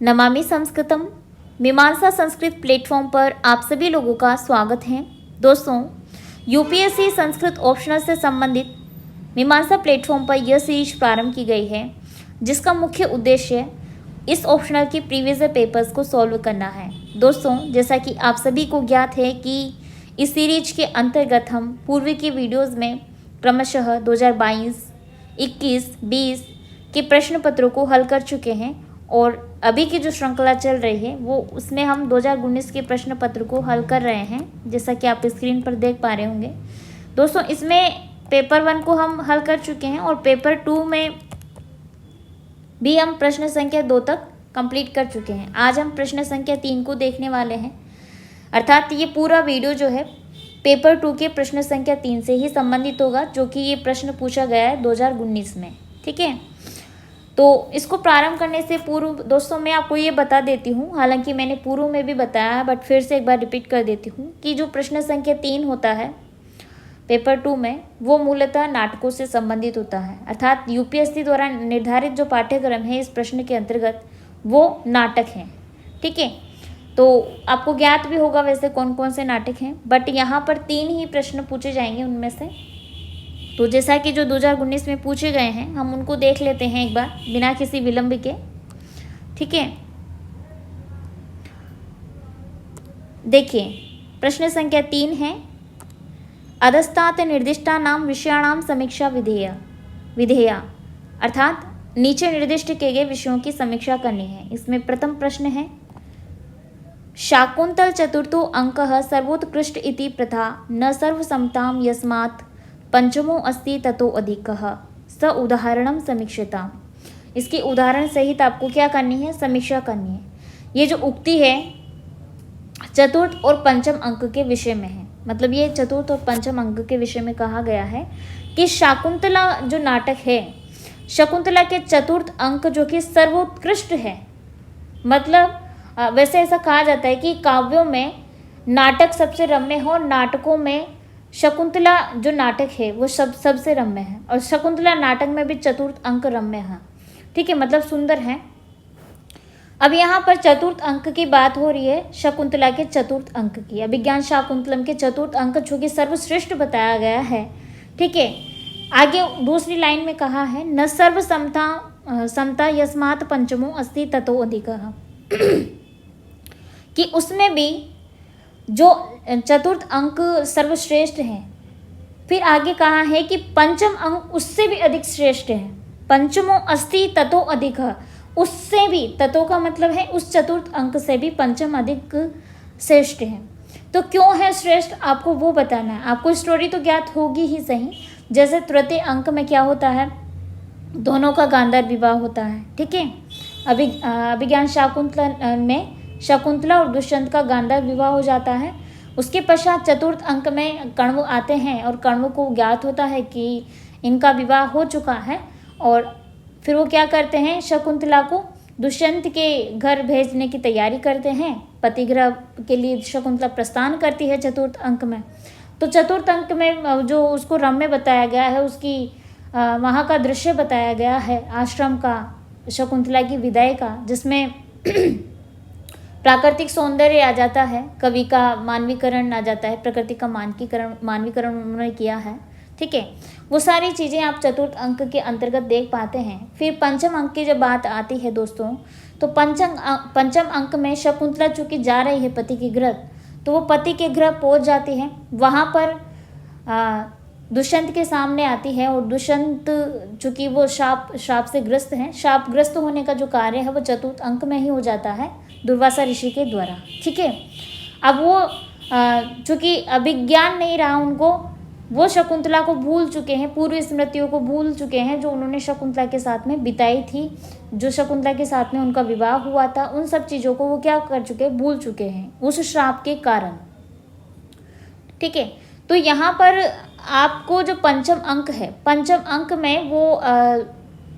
नमामि संस्कृतम मीमांसा संस्कृत प्लेटफॉर्म पर आप सभी लोगों का स्वागत है। दोस्तों, यूपीएससी संस्कृत ऑप्शनल से संबंधित मीमांसा प्लेटफॉर्म पर यह सीरीज प्रारंभ की गई है, जिसका मुख्य उद्देश्य इस ऑप्शनल की प्रीवियस पेपर्स को सॉल्व करना है। दोस्तों, जैसा कि आप सभी को ज्ञात है कि इस सीरीज के अंतर्गत हम पूर्व की वीडियोज़ में क्रमशः 2022, 21, 20 के प्रश्न पत्रों को हल कर चुके हैं और अभी की जो श्रृंखला चल रही है वो उसमें हम 2019 के प्रश्न पत्र को हल कर रहे हैं, जैसा कि आप स्क्रीन पर देख पा रहे होंगे। दोस्तों, इसमें पेपर 1 को हम हल कर चुके हैं और पेपर 2 में भी हम प्रश्न संख्या 2 तक कंप्लीट कर चुके हैं। आज हम प्रश्न संख्या 3 को देखने वाले हैं, अर्थात ये पूरा वीडियो जो है पेपर 2 के प्रश्न संख्या 3 से ही संबंधित होगा, जो कि ये प्रश्न पूछा गया है 2019 में। ठीक है, तो इसको प्रारंभ करने से पूर्व दोस्तों मैं आपको ये बता देती हूँ, हालांकि मैंने पूर्व में भी बताया है बट फिर से एक बार रिपीट कर देती हूँ कि जो प्रश्न संख्या 3 होता है पेपर 2 में वो मूलतः नाटकों से संबंधित होता है, अर्थात यूपीएससी द्वारा निर्धारित जो पाठ्यक्रम है इस प्रश्न के अंतर्गत वो नाटक हैं। ठीक है, तो आपको ज्ञात भी होगा वैसे कौन कौन से नाटक हैं, बट यहाँ पर 3 ही प्रश्न पूछे जाएंगे उनमें से। तो जैसा कि जो 2019 में पूछे गए हैं हम उनको देख लेते हैं एक बार बिना किसी विलंब के। ठीक है, देखिए प्रश्न संख्या 3 है, अधस्तात् निर्दिष्टानां विषयाणां समीक्षा विधेया, अर्थात नीचे निर्दिष्ट किए गए विषयों की समीक्षा करनी है। इसमें प्रथम प्रश्न है, शाकुंतल चतुर्थो अंकः सर्वोत्कृष्ट इति प्रथा न सर्वसमतां यस्मात् पंचमो अस्ति ततो अधिकः स उदाहरणम समीक्षता। इसकी उदाहरण सहित आपको क्या करनी है, समीक्षा करनी है। ये जो उक्ति है चतुर्थ और पंचम अंक के विषय में है, मतलब ये चतुर्थ और पंचम अंक के विषय में कहा गया है कि शाकुंतला जो नाटक है, शकुंतला के चतुर्थ अंक जो कि सर्वोत्कृष्ट है, मतलब वैसे ऐसा कहा जाता है कि काव्यों में नाटक सबसे रम्य हो, नाटकों में शकुंतला जो नाटक है वो सबसे रम्य है और शकुंतला नाटक में भी चतुर्थ अंक रम्य है। ठीक है, मतलब सुंदर है। अब यहाँ पर चतुर्थ अंक की बात हो रही है, शकुंतला के चतुर्थ अंक की। अभिज्ञान शाकुंतलम के चतुर्थ अंक जो कि सर्वश्रेष्ठ बताया गया है। ठीक है, आगे दूसरी लाइन में कहा है न सर्व समता यस्मात् पंचमो अस्ति ततो अधिकः, कि उसमें भी जो चतुर्थ अंक सर्वश्रेष्ठ हैं। फिर आगे कहा है कि पंचम अंक उससे भी अधिक श्रेष्ठ है। पंचमो अस्ति ततो अधिक, उससे भी, ततो का मतलब है उस चतुर्थ अंक से भी पंचम अधिक श्रेष्ठ है। तो क्यों है श्रेष्ठ आपको वो बताना है। आपको स्टोरी तो ज्ञात होगी ही सही, जैसे तृतीय अंक में क्या होता है, दोनों का गांधार विवाह होता है। ठीक है, अभिज्ञान शाकुंतला में शकुंतला और दुष्यंत का गांधार विवाह हो जाता है। उसके पश्चात चतुर्थ अंक में कण्व आते हैं और कण्व को ज्ञात होता है कि इनका विवाह हो चुका है और फिर वो क्या करते हैं, शकुंतला को दुष्यंत के घर भेजने की तैयारी करते हैं। पतिगृह के लिए शकुंतला प्रस्थान करती है चतुर्थ अंक में। तो चतुर्थ अंक में जो उसको रम्य बताया गया है, उसकी वहाँ का दृश्य बताया गया है आश्रम का, शकुंतला की विदाई का, जिसमें प्राकृतिक सौंदर्य आ जाता है, कवि का मानवीकरण आ जाता है, प्रकृति का मानवीकरण उन्होंने किया है। ठीक है, वो सारी चीज़ें आप चतुर्थ अंक के अंतर्गत देख पाते हैं। फिर पंचम अंक की जब बात आती है दोस्तों, तो पंचम अंक में शकुंतला चूँकि जा रही है पति के गृह, तो वो पति के गृह पहुँच जाती है। वहाँ पर दुष्यंत के सामने आती है और दुष्यंत चूँकि वो श्राप से ग्रस्त हैं, शापग्रस्त होने का जो कार्य है वो चतुर्थ अंक में ही हो जाता है दुर्वासा ऋषि के द्वारा। ठीक है, अब वो चूँकि अभिज्ञान नहीं रहा उनको, वो शकुंतला को भूल चुके हैं, पूर्व स्मृतियों को भूल चुके हैं जो उन्होंने शकुंतला के साथ में बिताई थी, जो शकुंतला के साथ में उनका विवाह हुआ था, उन सब चीज़ों को वो क्या कर चुके हैं, भूल चुके हैं उस श्राप के कारण। ठीक है, तो यहाँ पर आपको जो पंचम अंक है, पंचम अंक में वो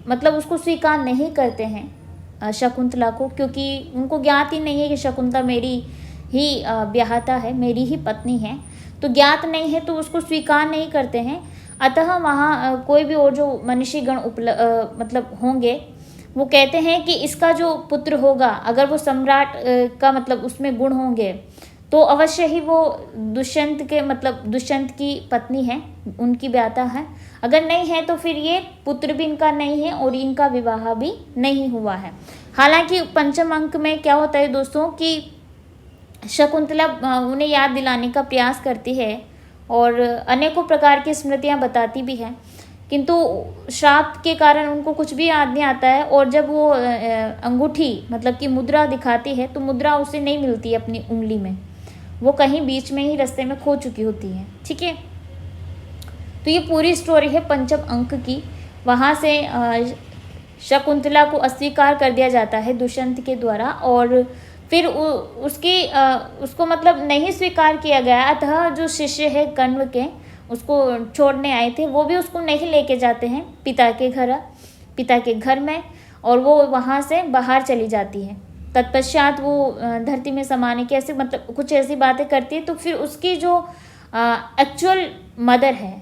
मतलब उसको स्वीकार नहीं करते हैं शकुंतला को, क्योंकि उनको ज्ञात ही नहीं है कि शकुंतला मेरी ही ब्याहता है, मेरी ही पत्नी है, तो ज्ञात नहीं है तो उसको स्वीकार नहीं करते हैं। अतः वहाँ कोई भी और जो मनुष्यगण मतलब होंगे वो कहते हैं कि इसका जो पुत्र होगा, अगर वो सम्राट का मतलब उसमें गुण होंगे तो अवश्य ही वो दुष्यंत के मतलब दुष्यंत की पत्नी है, उनकी ब्याता है। अगर नहीं है तो फिर ये पुत्र भी इनका नहीं है और इनका विवाह भी नहीं हुआ है। हालांकि पंचम अंक में क्या होता है दोस्तों कि शकुंतला उन्हें याद दिलाने का प्रयास करती है और अनेकों प्रकार की स्मृतियां बताती भी है, किंतु श्राप के कारण उनको कुछ भी याद नहीं आता है। और जब वो अंगूठी मतलब कि मुद्रा दिखाती है तो मुद्रा उसे नहीं मिलती है अपनी उंगली में, वो कहीं बीच में ही रास्ते में खो चुकी होती है। ठीक है, तो ये पूरी स्टोरी है पंचम अंक की। वहाँ से शकुंतला को अस्वीकार कर दिया जाता है दुष्यंत के द्वारा और फिर उसको मतलब नहीं स्वीकार किया गया। अतः जो शिष्य है कण्व के उसको छोड़ने आए थे वो भी उसको नहीं लेके जाते हैं पिता के घर में, और वो वहाँ से बाहर चली जाती है। तत्पश्चात वो धरती में समाने की ऐसे मतलब कुछ ऐसी बातें करती है। तो फिर उसकी जो एक्चुअल मदर है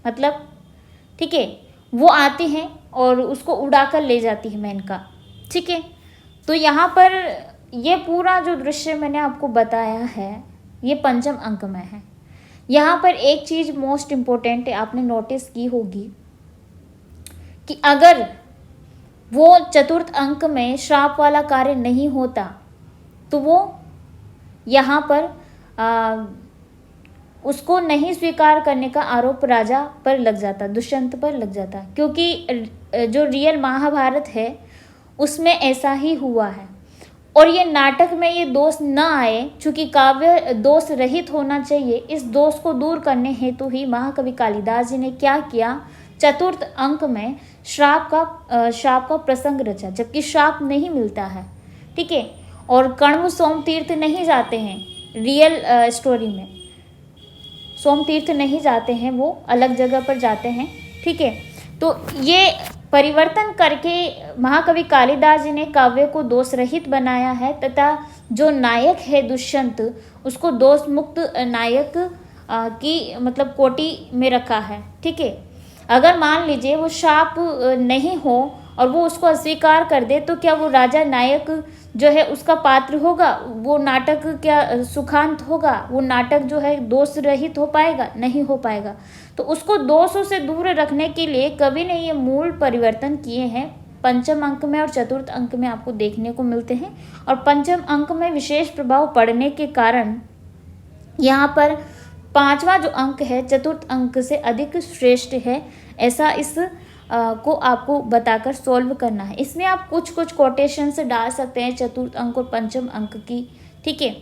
मतलब ठीक है वो आती हैं और उसको उड़ा कर ले जाती है मेनका। ठीक है, तो यहाँ पर ये पूरा जो दृश्य मैंने आपको बताया है ये पंचम अंक में है। यहाँ पर एक चीज़ मोस्ट इम्पोर्टेंट है, आपने नोटिस की होगी कि अगर वो चतुर्थ अंक में श्राप वाला कार्य नहीं होता तो वो यहाँ पर उसको नहीं स्वीकार करने का आरोप राजा पर लग जाता, दुष्यंत पर लग जाता, क्योंकि जो रियल महाभारत है उसमें ऐसा ही हुआ है। और ये नाटक में ये दोष न आए, चूँकि काव्य दोष रहित होना चाहिए, इस दोष को दूर करने हेतु ही महाकवि कालिदास जी ने क्या किया, चतुर्थ अंक में श्राप का प्रसंग रचा, जबकि श्राप नहीं मिलता है। ठीक है, और कण्व सोमतीर्थ नहीं जाते हैं रियल स्टोरी में, सोमतीर्थ नहीं जाते हैं, वो अलग जगह पर जाते हैं। ठीक है, तो ये परिवर्तन करके महाकवि कालिदास जी ने काव्य को दोष रहित बनाया है तथा जो नायक है दुष्यंत उसको दोष मुक्त नायक की मतलब कोटि में रखा है। ठीक है, अगर मान लीजिए वो शाप नहीं हो और वो उसको अस्वीकार कर दे तो क्या वो राजा नायक जो है उसका पात्र होगा? वो नाटक क्या सुखांत होगा? वो नाटक जो है दोष रहित हो पाएगा? नहीं हो पाएगा। तो उसको दोषों से दूर रखने के लिए कवि ने ये मूल परिवर्तन किए हैं, पंचम अंक में और चतुर्थ अंक में आपको देखने को मिलते हैं। और पंचम अंक में विशेष प्रभाव पड़ने के कारण यहाँ पर पांचवा जो अंक है चतुर्थ अंक से अधिक श्रेष्ठ है, ऐसा इस को आपको बताकर सॉल्व करना है। इसमें आप कुछ कोटेशन से डाल सकते हैं चतुर्थ अंक और पंचम अंक की। ठीक है,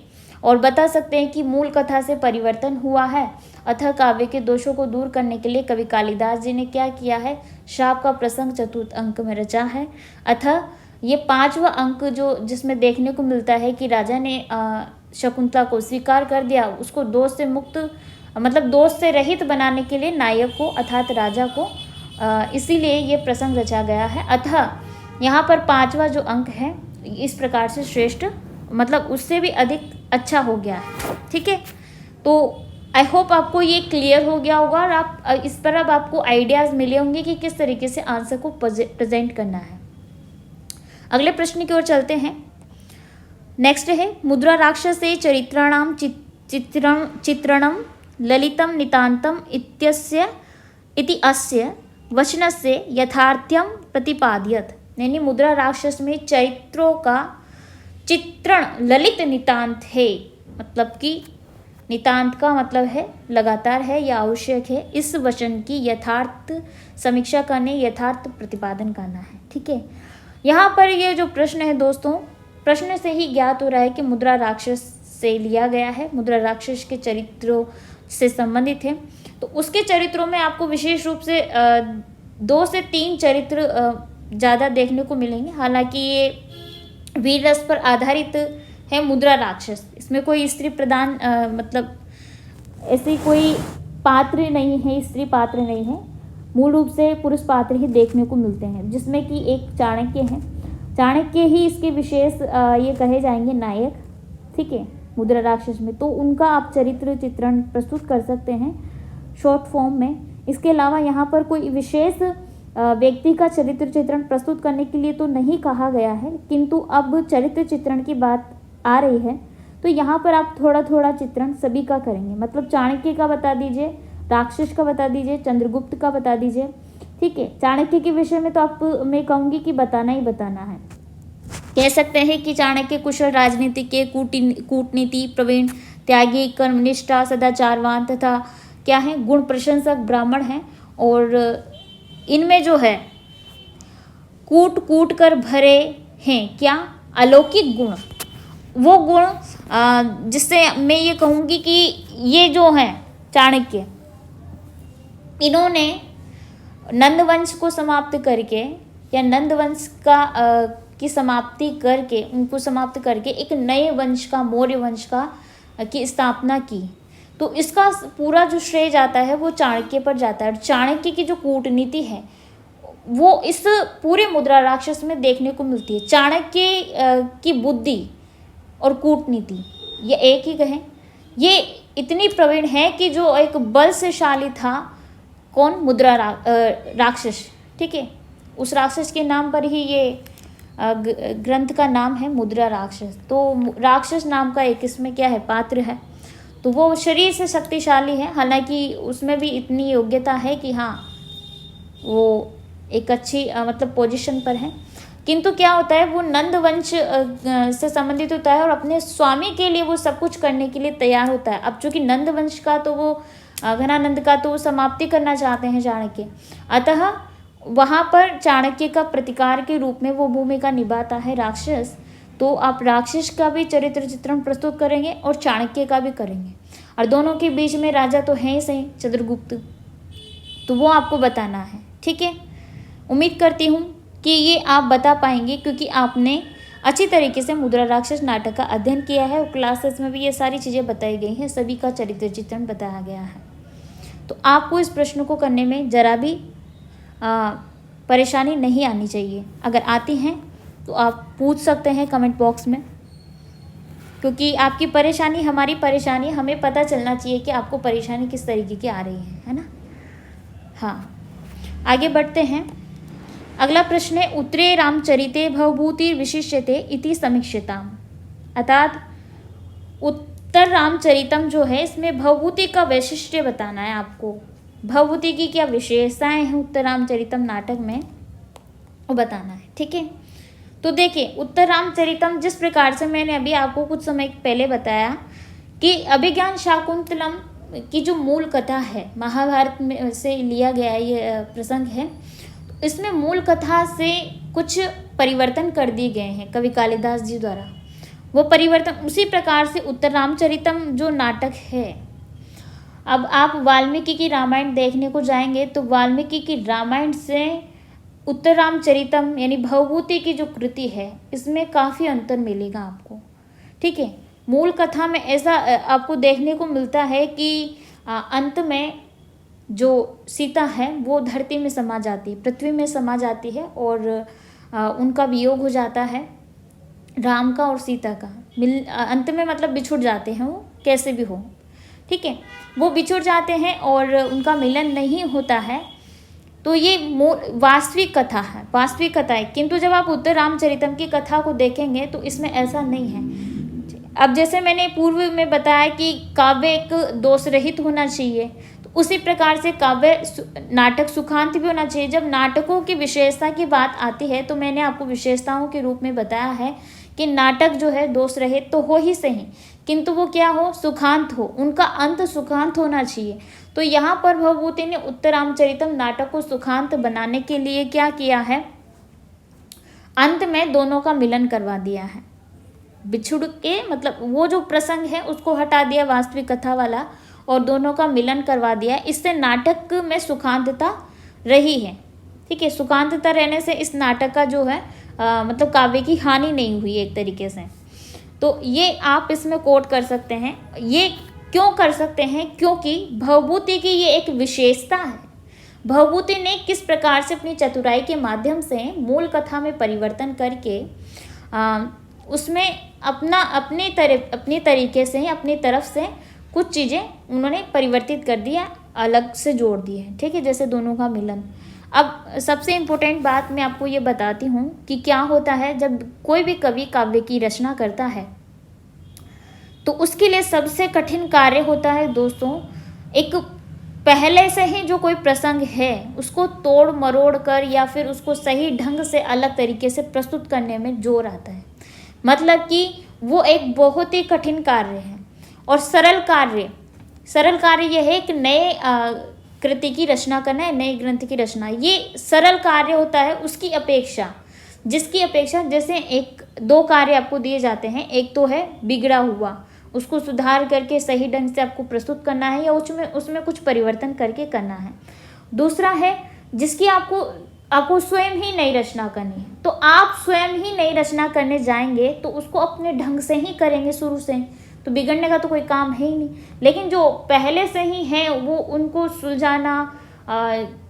और बता सकते हैं कि मूल कथा से परिवर्तन हुआ है, अतः काव्य के दोषों को दूर करने के लिए कवि कालिदास जी ने क्या किया है, शाप का प्रसंग चतुर्थ अंक में रचा है। अतः ये पांचवा अंक जो जिसमें देखने को मिलता है कि राजा ने शकुंतला को स्वीकार कर दिया, उसको दोष से मुक्त मतलब दोष से रहित बनाने के लिए नायक को अर्थात राजा को इसीलिए ये प्रसंग रचा गया है। अतः यहाँ पर पांचवा जो अंक है इस प्रकार से श्रेष्ठ मतलब उससे भी अधिक अच्छा हो गया है। ठीक है, तो आई होप आपको ये क्लियर हो गया होगा और आप इस पर अब आपको आइडियाज़ मिले होंगे कि किस तरीके से आंसर को प्रेजेंट करना है। अगले प्रश्न की ओर चलते हैं। नेक्स्ट है मुद्रा राक्षसे चरित्राणाम चित्रणम ललितम नितांतम इति अस्य वचनस्य यथार्थ्यम प्रतिपादयत। यानी मुद्रा राक्षस में चरित्रों का चित्रण ललित नितांत है, मतलब कि नितांत का मतलब है लगातार है या आवश्यक है। इस वचन की यथार्थ समीक्षा करने यथार्थ प्रतिपादन करना है। ठीक है, यहाँ पर ये जो प्रश्न है दोस्तों, प्रश्न से ही ज्ञात हो रहा है कि मुद्रा राक्षस से लिया गया है, मुद्रा राक्षस के चरित्रों से संबंधित है। तो उसके चरित्रों में आपको विशेष रूप से 2 से 3 चरित्र ज़्यादा देखने को मिलेंगे। हालांकि ये वीर रस पर आधारित है मुद्रा राक्षस, इसमें कोई स्त्री प्रधान मतलब ऐसे कोई पात्र नहीं है, स्त्री पात्र नहीं है, मूल रूप से पुरुष पात्र ही देखने को मिलते हैं, जिसमें कि एक चाणक्य है। चाणक्य ही इसके विशेष ये कहे जाएंगे नायक। ठीक है, मुद्रा राक्षस में तो उनका आप चरित्र चित्रण प्रस्तुत कर सकते हैं शॉर्ट फॉर्म में। इसके अलावा यहाँ पर कोई विशेष व्यक्ति का चरित्र चित्रण प्रस्तुत करने के लिए तो नहीं कहा गया है, किंतु अब चरित्र चित्रण की बात आ रही है तो यहाँ पर आप थोड़ा थोड़ा चित्रण सभी का करेंगे। मतलब चाणक्य का बता दीजिए, राक्षस का बता दीजिए, चंद्रगुप्त का बता दीजिए। ठीक है, चाणक्य के विषय में तो आप मैं कहूँगी कि बताना ही बताना है। कह सकते हैं कि चाणक्य कुशल राजनीतिक के कूटनीति प्रवीण, त्यागी, कर्मनिष्ठा, सदाचारवान तथा क्या है गुण प्रशंसक ब्राह्मण हैं। और इनमें जो है कूट कूट कर भरे हैं क्या अलौकिक गुण, वो गुण जिससे मैं ये कहूँगी कि ये जो है चाणक्य, इन्होंने नंदवंश को समाप्त करके या नंदवंश का की समाप्ति करके, उनको समाप्त करके एक नए वंश का, मौर्य वंश का की स्थापना की। तो इसका पूरा जो श्रेय जाता है वो चाणक्य पर जाता है। और चाणक्य की जो कूटनीति है वो इस पूरे मुद्रा राक्षस में देखने को मिलती है। चाणक्य की बुद्धि और कूटनीति ये एक ही कहें, ये इतनी प्रवीण है कि जो एक बल से शाली था, कौन, मुद्रा राक्षस। ठीक है, उस राक्षस के नाम पर ही ये ग्रंथ का नाम है मुद्रा राक्षस। तो राक्षस नाम का एक इसमें क्या है, पात्र है। तो वो शरीर से शक्तिशाली है, हालांकि उसमें भी इतनी योग्यता है कि हाँ वो एक अच्छी मतलब पोजीशन पर है, किंतु क्या होता है वो नंदवंश से संबंधित होता है और अपने स्वामी के लिए वो सब कुछ करने के लिए तैयार होता है। अब चूंकि नंदवंश का तो वो घनानंद का तो समाप्ति करना चाहते हैं चाणक्य, अतः वहाँ पर चाणक्य का प्रतिकार के रूप में वो भूमिका निभाता है राक्षस। तो आप राक्षस का भी चरित्र चित्रण प्रस्तुत करेंगे और चाणक्य का भी करेंगे, और दोनों के बीच में राजा तो है ही सही, चंद्रगुप्त, तो वो आपको बताना है। ठीक है, उम्मीद करती हूँ कि ये आप बता पाएंगे, क्योंकि आपने अच्छी तरीके से मुद्रा राक्षस नाटक का अध्ययन किया है और क्लासेस में भी ये सारी चीज़ें बताई गई हैं, सभी का चरित्र चित्रण बताया गया है। तो आपको इस प्रश्न को करने में ज़रा भी परेशानी नहीं आनी चाहिए। अगर आती हैं तो आप पूछ सकते हैं कमेंट बॉक्स में, क्योंकि आपकी परेशानी हमारी परेशानी, हमें पता चलना चाहिए कि आपको परेशानी किस तरीके की आ रही है ना। हाँ, आगे बढ़ते हैं। अगला प्रश्न है, उत्तरे रामचरिते भवभूति विशिष्यते इति समीक्षिताम। अर्थात उत्तर रामचरितम जो है इसमें भवभूति का वैशिष्ट्य बताना है आपको। भवभूति की क्या विशेषताएं हैं उत्तर रामचरितम नाटक में, वो बताना है। ठीक है, तो देखिए उत्तर रामचरितम जिस प्रकार से मैंने अभी आपको कुछ समय पहले बताया कि अभिज्ञान शाकुंतलम की जो मूल कथा है, महाभारत में से लिया गया ये प्रसंग है, इसमें मूल कथा से कुछ परिवर्तन कर दिए गए हैं कवि कालिदास जी द्वारा। वो परिवर्तन उसी प्रकार से उत्तर रामचरितम जो नाटक है, अब आप वाल्मीकि की रामायण देखने को जाएंगे तो वाल्मीकि की रामायण से उत्तर रामचरितम यानी भवभूति की जो कृति है इसमें काफ़ी अंतर मिलेगा आपको। ठीक है, मूल कथा में ऐसा आपको देखने को मिलता है कि अंत में जो सीता है वो धरती में समा जाती है, पृथ्वी में समा जाती है, और उनका वियोग हो जाता है राम का और सीता का। अंत में मतलब बिछुड़ जाते हैं वो, कैसे भी हो। ठीक है, वो बिछुड़ जाते हैं और उनका मिलन नहीं होता है। तो ये वास्तविक कथा है, वास्तविक कथा है, किंतु जब आप उत्तर रामचरितम की कथा को देखेंगे तो इसमें ऐसा नहीं है। अब जैसे मैंने पूर्व में बताया कि काव्य एक दोष रहित होना चाहिए, तो उसी प्रकार से काव्य नाटक सुखांत भी होना चाहिए। जब नाटकों की विशेषता की बात आती है तो मैंने आपको विशेषताओं के रूप में बताया है कि नाटक जो है दोष रहित तो हो ही सही, किंतु वो क्या हो, सुखांत हो, उनका अंत सुखांत होना चाहिए। तो यहाँ पर भवभूति ने उत्तर रामचरितम नाटक को सुखांत बनाने के लिए क्या किया है, अंत में दोनों का मिलन करवा दिया है। बिछुड़ के मतलब वो जो प्रसंग है उसको हटा दिया वास्तविक कथा वाला और दोनों का मिलन करवा दिया। इससे नाटक में सुखांतता रही है। ठीक है, सुखांतता रहने से इस नाटक का जो है मतलब काव्य की हानि नहीं हुई एक तरीके से। तो ये आप इसमें कोट कर सकते हैं। ये क्यों कर सकते हैं, क्योंकि भवभूति की ये एक विशेषता है। भवभूति ने किस प्रकार से अपनी चतुराई के माध्यम से मूल कथा में परिवर्तन करके उसमें अपनी तरीके से अपनी तरफ से कुछ चीज़ें उन्होंने परिवर्तित कर दिया, अलग से जोड़ दिए। ठीक है, जैसे दोनों का मिलन। अब सबसे इम्पोर्टेंट बात मैं आपको ये बताती हूँ कि क्या होता है जब कोई भी कवि काव्य की रचना करता है, तो उसके लिए सबसे कठिन कार्य होता है दोस्तों, एक पहले से ही जो कोई प्रसंग है उसको तोड़ मरोड़ कर या फिर उसको सही ढंग से अलग तरीके से प्रस्तुत करने में जोर आता है। मतलब कि वो एक बहुत ही कठिन कार्य है। और सरल कार्य यह है कि नए कृति की रचना करना है, नए ग्रंथ की रचना, ये सरल कार्य होता है उसकी अपेक्षा, जिसकी अपेक्षा जैसे एक दो कार्य आपको दिए जाते हैं, एक तो है बिगड़ा हुआ, उसको सुधार करके सही ढंग से आपको प्रस्तुत करना है या उसमें कुछ परिवर्तन करके करना है। दूसरा है जिसकी आपको स्वयं ही नई रचना करनी है, तो आप स्वयं ही नई रचना करने जाएंगे तो उसको अपने ढंग से ही करेंगे शुरू से, तो बिगड़ने का तो कोई काम है ही नहीं। लेकिन जो पहले से ही है वो उनको सुलझाना,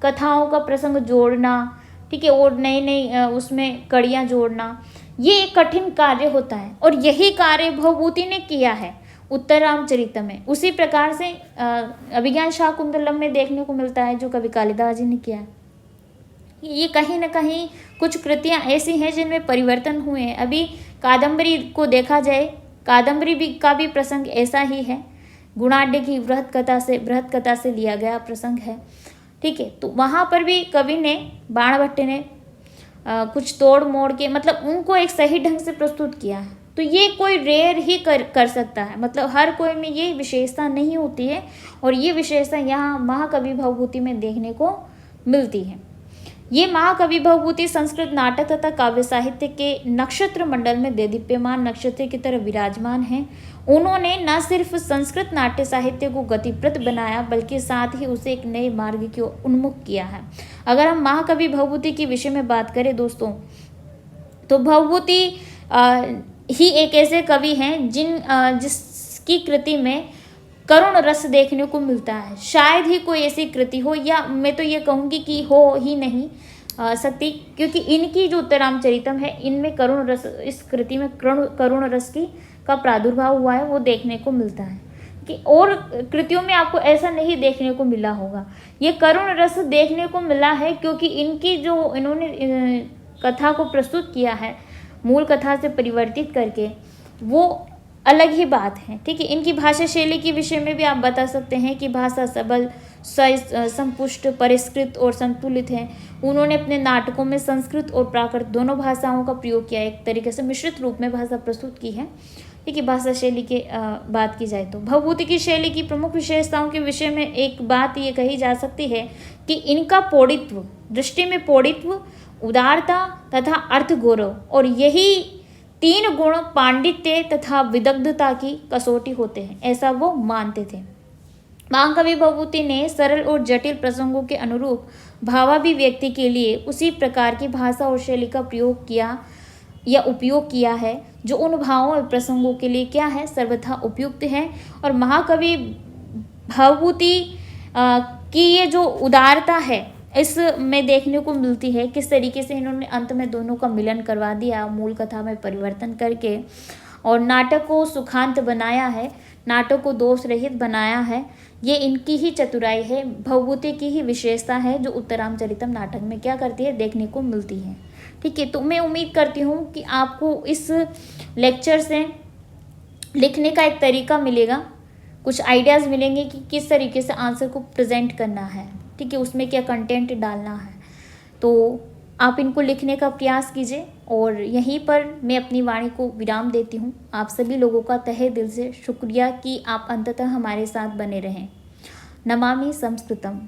कथाओं का प्रसंग जोड़ना, ठीक है, और नई नई उसमें कड़ियाँ जोड़ना, ये एक कठिन कार्य होता है। और यही कार्य भवभूति ने किया है उत्तर रामचरितम में। उसी प्रकार से अभिज्ञान शाकुंतलम में देखने को मिलता है जो कवि कालिदास जी ने किया है। ये कहीं ना कहीं कुछ कृतियाँ ऐसी हैं जिनमें परिवर्तन हुए हैं। अभी कादम्बरी को देखा जाए, कादम्बरी का भी प्रसंग ऐसा ही है, गुणाढ्य की बृहत कथा से लिया गया प्रसंग है, ठीक है। तो वहाँ पर भी कवि ने, बाणभट्ट ने कुछ तोड़ मोड़ के मतलब उनको एक सही ढंग से प्रस्तुत किया है। तो ये कोई रेयर ही कर सकता है, मतलब हर कोई में ये विशेषता नहीं होती है, और ये विशेषता यहाँ महाकवि भवभूति में देखने को मिलती है। ये महाकवि भवभूति संस्कृत नाटक तथा काव्य साहित्य के नक्षत्र मंडल में देदीप्यमान नक्षत्र की तरह विराजमान हैं। उन्होंने न सिर्फ संस्कृत नाट्य साहित्य को गतिप्रद बनाया बल्कि साथ ही उसे एक नए मार्ग की ओर उन्मुख किया है। अगर हम महाकवि भवभूति के विषय में बात करें दोस्तों, तो भवभूति ही एक ऐसे कवि हैं जिसकी कृति में करुण रस देखने को मिलता है। शायद ही कोई ऐसी कृति हो, या मैं तो ये कहूँगी कि हो ही नहीं सकती, क्योंकि इनकी जो उत्तरामचरितम है इनमें करुण रस, इस कृति में करुण रस का प्रादुर्भाव हुआ है, वो देखने को मिलता है कि और कृतियों में आपको ऐसा नहीं देखने को मिला होगा। ये करुण रस देखने को मिला है क्योंकि इनकी जो इन्होंने कथा को प्रस्तुत किया है मूल कथा से परिवर्तित करके, वो अलग ही बात है, ठीक है। इनकी भाषा शैली के विषय में भी आप बता सकते हैं कि भाषा सबल, संपुष्ट, परिष्कृत और संतुलित है। उन्होंने अपने नाटकों में संस्कृत और प्राकृत दोनों भाषाओं का प्रयोग किया, एक तरीके से मिश्रित रूप में भाषा प्रस्तुत की है, ठीक है। भाषा शैली की बात की जाए तो भवभूति की शैली की प्रमुख विशेषताओं के विषय में एक बात ये कही जा सकती है कि इनका पौड़ित्व, दृष्टि में पौड़ित्व, उदारता तथा अर्थ गौरव, और यही तीन गुण पांडित्य तथा विदग्धता की कसौटी होते हैं, ऐसा वो मानते थे। महाकवि भवभूति ने सरल और जटिल प्रसंगों के अनुरूप भावाभिव्यक्ति के लिए उसी प्रकार की भाषा और शैली का प्रयोग किया या उपयोग किया है जो उन भावों और प्रसंगों के लिए क्या है, सर्वथा उपयुक्त है। और महाकवि भवभूति की ये जो उदारता है इसमें देखने को मिलती है, किस तरीके से इन्होंने अंत में दोनों का मिलन करवा दिया मूल कथा में परिवर्तन करके, और नाटक को सुखांत बनाया है, नाटक को दोष रहित बनाया है। ये इनकी ही चतुराई है, भवभूति की ही विशेषता है जो उत्तरामचरितम नाटक में क्या करती है, देखने को मिलती है, ठीक है। तो मैं उम्मीद करती हूँ कि आपको इस लेक्चर से लिखने का एक तरीका मिलेगा, कुछ आइडियाज़ मिलेंगे कि किस तरीके से आंसर को प्रेजेंट करना है, ठीक है, उसमें क्या कंटेंट डालना है। तो आप इनको लिखने का प्रयास कीजिए, और यहीं पर मैं अपनी वाणी को विराम देती हूँ। आप सभी लोगों का तहे दिल से शुक्रिया कि आप अंततः हमारे साथ बने रहें। नमामि संस्कृतम।